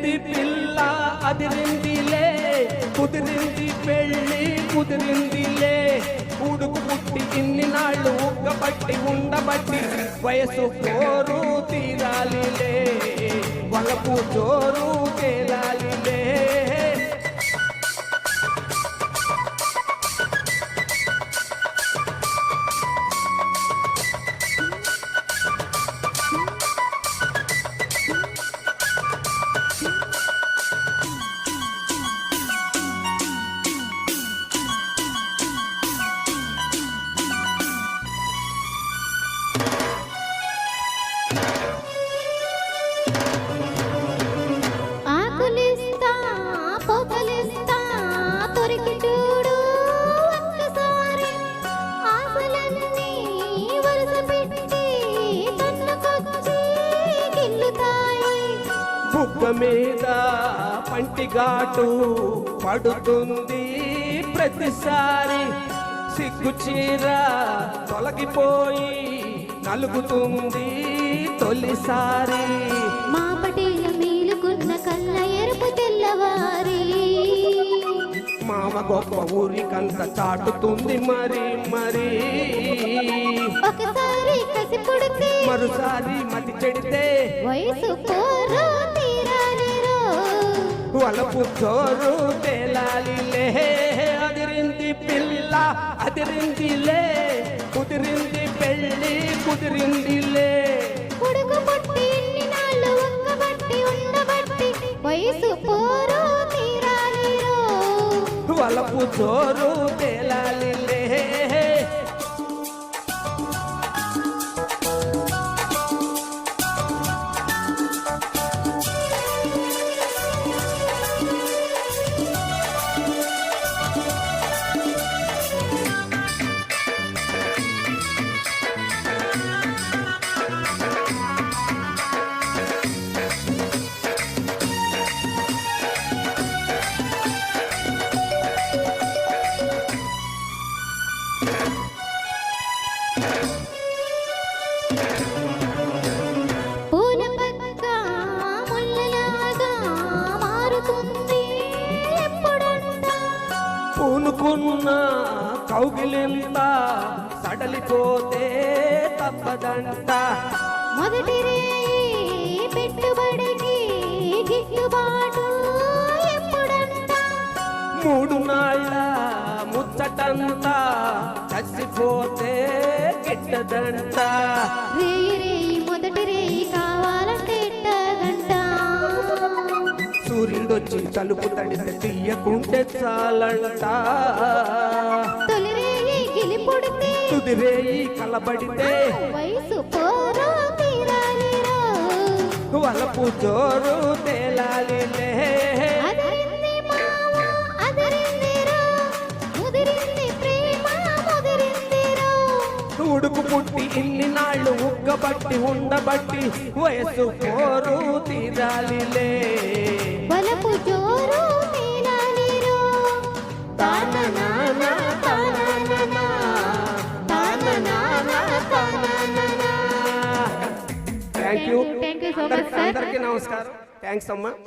అదిరింది పిల్ల అదిరిందిలే, కుదిరింది పెళ్ళి కుదిరిందిలే. ఉడుకు పుట్టి ఇన్ని నాళ్ళు ఉగ్గబట్టి ఉండబట్టి వయసు కోరు తీరాలిలే, వలపు జోరు తేలాలిలే. బుగ్గ మీద పంటిగాటు పడుతుంది ప్రతిసారి, సిగ్గు చీర తొలగిపోయి నలుగుతుంది తొలిసారి. మా పటేల మేలుకున్న కళ్ళ ఎరుపు తెల్లవారి, మామ గొప్ప ఊరికంత చాటుతుంది మరి మరి. ఒకసారి కసి పుడితే మరోసారి మతి చెడితే వయసు పోరు తీరాలిరో, వలపు జోరు తేలాలిలే. అదిరింది పిల్ల అదిరిందిలే, కుదిరింది పెళ్ళి కుదిరిందిలే. ఉడుకు పుట్టి ఇన్ని నాళ్ళు ఉక్కబట్టి ఉండబట్టి వయసు పోరు తీరాలిరో, వలపు జోరు తేలాలిలే. పూల పక్క ముళ్ళలాగా మారుతుంది ఎప్పుడంట, పూనుకున్న కౌగిలింత సడలిపోతే తప్పదంట. మొదటి రేయి పెట్టుబడికి గిట్టుబాటు ఎప్పుడంట, 3 నాళ్ళ ముచ్చటంతా చచ్చిపోతే గిట్టదంట. రేయి రేయి మొదటి రేయి కావాలంటే ఎట్టగంట, సూర్యుడొచ్చి తలుపు తడితే తీయకుంటే చాలంట. తొలి రేయి గిలిపుడితే తుది రేయి కలబడితే వయసు పోరు తీరాలిరో, వలపు జోరు తేలాలిలే. అదిరింది మావ అదిరిందిరో, ముదిరింది ప్రేమ ముదిరిందిరో, ఉడుకు పుట్టి ఇన్ని నాళ్ళు ఉగ్గబట్టి ఉండబట్టి వయసు కోరు తీరాలిలే, వలపు జోరు తేలాలిరో. తాననానా తాననానా తాననానా తాననానా. Thank you. Thank you so much, sir. అందరికీ నమస్కారం. థ్యాంక్స్ అమ్మా.